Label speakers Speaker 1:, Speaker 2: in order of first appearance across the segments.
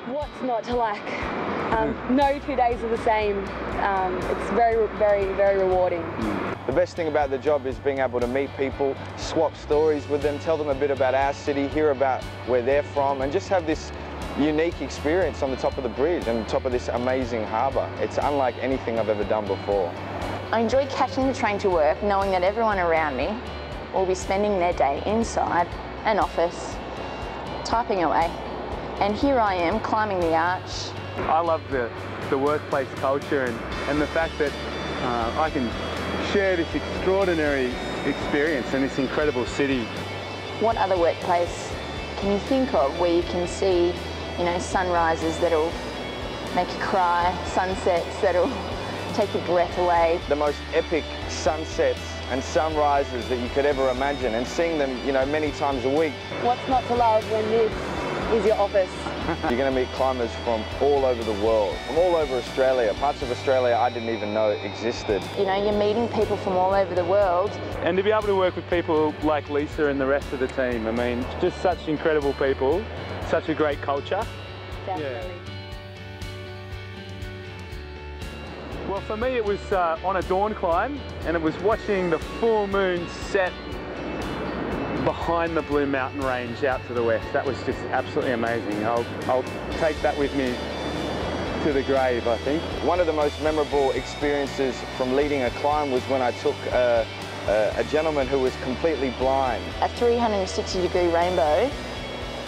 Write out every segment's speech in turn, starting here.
Speaker 1: What's not to like? No 2 days are the same. It's very, very, very rewarding.
Speaker 2: The best thing about the job is being able to meet people, swap stories with them, tell them a bit about our city, hear about where they're from, and just have this unique experience on the top of the bridge and top of this amazing harbour. It's unlike anything I've ever done before.
Speaker 3: I enjoy catching the train to work, knowing that everyone around me will be spending their day inside an office, typing away. And here I am, climbing the arch.
Speaker 4: I love the workplace culture and the fact that I can share this extraordinary experience in this incredible city.
Speaker 3: What other workplace can you think of where you can see, you know, sunrises that'll make you cry, sunsets that'll take your breath away?
Speaker 2: The most epic sunsets and sunrises that you could ever imagine, and seeing them, you know, many times a week.
Speaker 1: What's not to love when this is your office?
Speaker 2: You're going to meet climbers from all over the world, from all over Australia, parts of Australia I didn't even know existed.
Speaker 3: You know, you're meeting people from all over the world.
Speaker 4: And to be able to work with people like Lisa and the rest of the team, I mean, just such incredible people, such a great culture.
Speaker 1: Definitely.
Speaker 4: Yeah. Well, for me it was on a dawn climb, and it was watching the full moon set behind the Blue Mountain Range out to the west. That was just absolutely amazing. I'll take that with me to the grave, I think.
Speaker 2: One of the most memorable experiences from leading a climb was when I took a gentleman who was completely blind.
Speaker 3: A 360-degree rainbow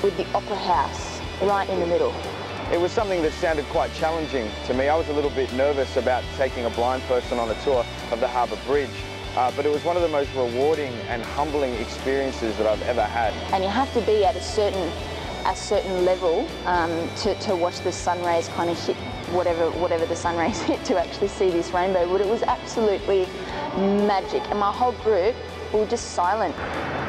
Speaker 3: with the Opera House right in the middle.
Speaker 2: It was something that sounded quite challenging to me. I was a little bit nervous about taking a blind person on a tour of the Harbour Bridge. But it was one of the most rewarding and humbling experiences that I've ever had.
Speaker 3: And you have to be at a certain level to watch the sun rays kind of hit whatever the sun rays hit to actually see this rainbow. But it was absolutely magic, and my whole group were just silent.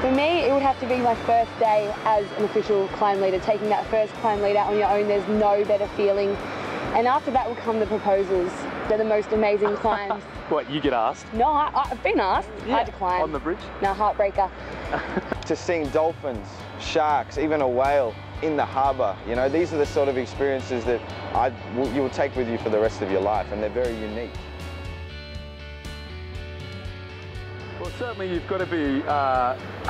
Speaker 1: For me, it would have to be my first day as an official climb leader. Taking that first climb leader on your own, there's no better feeling. And after that will come the proposals. They're the most amazing climbs.
Speaker 4: What, you get asked?
Speaker 1: No, I've been asked.
Speaker 4: Yeah.
Speaker 1: I declined.
Speaker 4: On the bridge?
Speaker 1: No, heartbreaker.
Speaker 2: To seeing dolphins, sharks, even a whale in the harbour, you know, these are the sort of experiences that you will take with you for the rest of your life, and they're very unique.
Speaker 4: Well, certainly you've got to be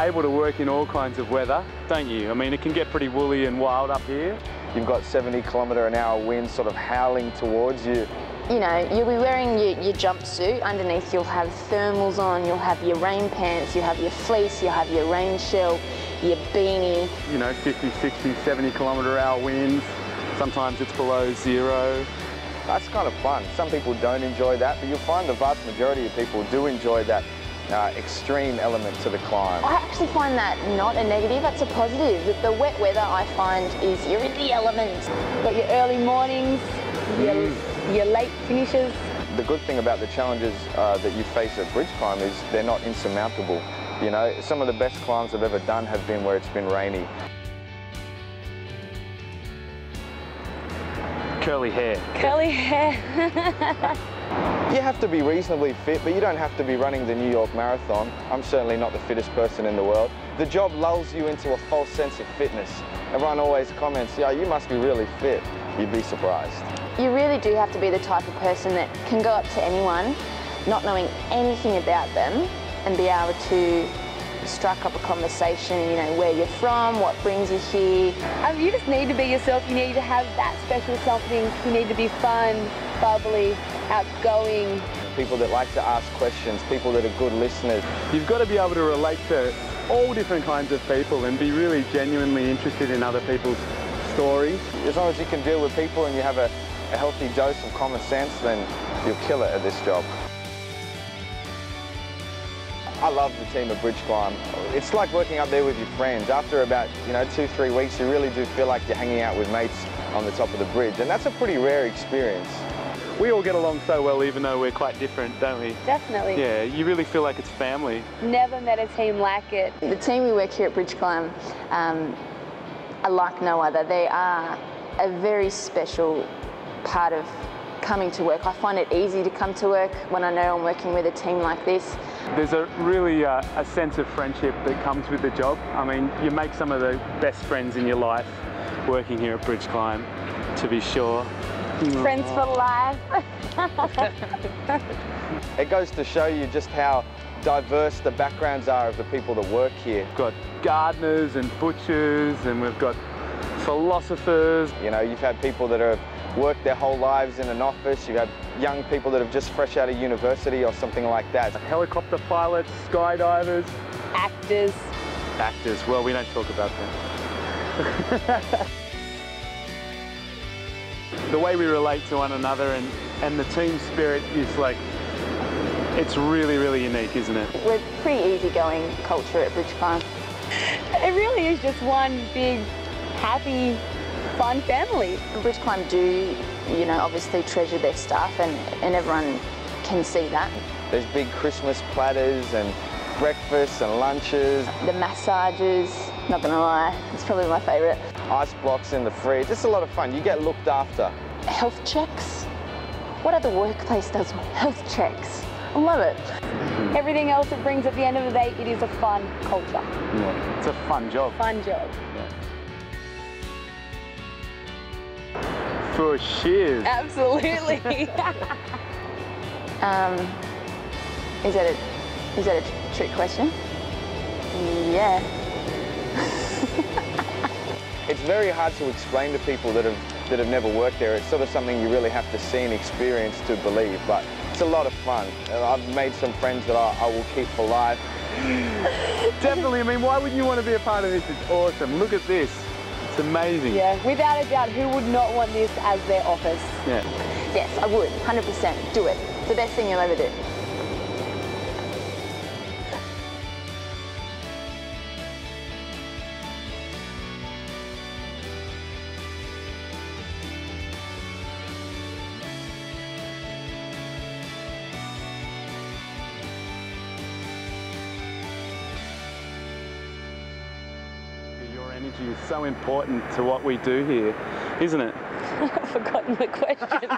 Speaker 4: able to work in all kinds of weather, don't you? I mean, it can get pretty woolly and wild up here.
Speaker 2: You've got 70-kilometre-an-hour winds sort of howling towards you.
Speaker 3: You know, you'll be wearing your jumpsuit. Underneath you'll have thermals on, you'll have your rain pants, you'll have your fleece, you'll have your rain shell, your beanie.
Speaker 4: You know, 50, 60, 70-kilometre-hour winds. Sometimes it's below zero.
Speaker 2: That's kind of fun. Some people don't enjoy that, but you'll find the vast majority of people do enjoy that extreme element to the climb.
Speaker 3: I actually find that not a negative, that's a positive. The wet weather I find is you're in the elements.
Speaker 1: Got your early mornings, your late finishes.
Speaker 2: The good thing about the challenges that you face at BridgeClimb is they're not insurmountable. You know, some of the best climbs I've ever done have been where it's been rainy.
Speaker 4: Curly hair.
Speaker 1: Curly hair.
Speaker 2: You have to be reasonably fit, but you don't have to be running the New York Marathon. I'm certainly not the fittest person in the world. The job lulls you into a false sense of fitness. Everyone always comments, yeah, you must be really fit. You'd be surprised.
Speaker 3: You really do have to be the type of person that can go up to anyone, not knowing anything about them, and be able to strike up a conversation, you know, where you're from, what brings you here.
Speaker 1: You just need to be yourself. You need to have that special something. You need to be fun, bubbly, outgoing.
Speaker 2: People that like to ask questions, people that are good listeners.
Speaker 4: You've got to be able to relate to all different kinds of people and be really genuinely interested in other people's stories.
Speaker 2: As long as you can deal with people and you have a healthy dose of common sense, then you'll kill it at this job. I love the team at BridgeClimb. It's like working up there with your friends. After about, 2-3 weeks, you really do feel like you're hanging out with mates on the top of the bridge, and that's a pretty rare experience.
Speaker 4: We all get along so well, even though we're quite different, don't we?
Speaker 1: Definitely.
Speaker 4: Yeah, you really feel like it's family.
Speaker 1: Never met a team like it.
Speaker 3: The team we work here at BridgeClimb are like no other. They are a very special part of coming to work. I find it easy to come to work when I know I'm working with a team like this.
Speaker 4: There's really a sense of friendship that comes with the job. I mean, you make some of the best friends in your life working here at BridgeClimb. to be sure.
Speaker 1: Friends for life.
Speaker 2: It goes to show you just how diverse the backgrounds are of the people that work here.
Speaker 4: We've got gardeners and butchers, and we've got philosophers.
Speaker 2: You know, you've had people that have worked their whole lives in an office. You've had young people that have just fresh out of university or something like that.
Speaker 4: Helicopter pilots, skydivers.
Speaker 1: Actors.
Speaker 4: Actors, well, we don't talk about them. The way we relate to one another and the team spirit is like, it's really, really unique, isn't it?
Speaker 3: We're pretty easygoing culture at BridgeClimb.
Speaker 1: It really is just one big, happy, fun family.
Speaker 3: BridgeClimb do, you know, obviously treasure their staff, and everyone can see that.
Speaker 2: There's big Christmas platters and breakfasts and lunches.
Speaker 3: The massages, not gonna lie, it's probably my favourite.
Speaker 2: Ice blocks in the fridge. It's a lot of fun. You get looked after.
Speaker 3: Health checks. What other workplace does health checks? I love it.
Speaker 1: Everything else it brings at the end of the day, it is a fun culture.
Speaker 4: Yeah, it's a fun job.
Speaker 1: Fun job.
Speaker 4: For shiz.
Speaker 1: Absolutely.
Speaker 3: Is that a trick question? Yeah.
Speaker 2: It's very hard to explain to people that have never worked there. It's sort of something you really have to see and experience to believe, but it's a lot of fun. I've made some friends that I will keep for life.
Speaker 4: Definitely, I mean, why would you want to be a part of this? It's awesome. Look at this. It's amazing.
Speaker 1: Yeah, without a doubt, who would not want this as their office?
Speaker 4: Yeah.
Speaker 3: Yes, I would, 100%. Do it. It's the best thing you'll ever do.
Speaker 4: Your energy is so important to what we do here, isn't it?
Speaker 1: I've forgotten the question.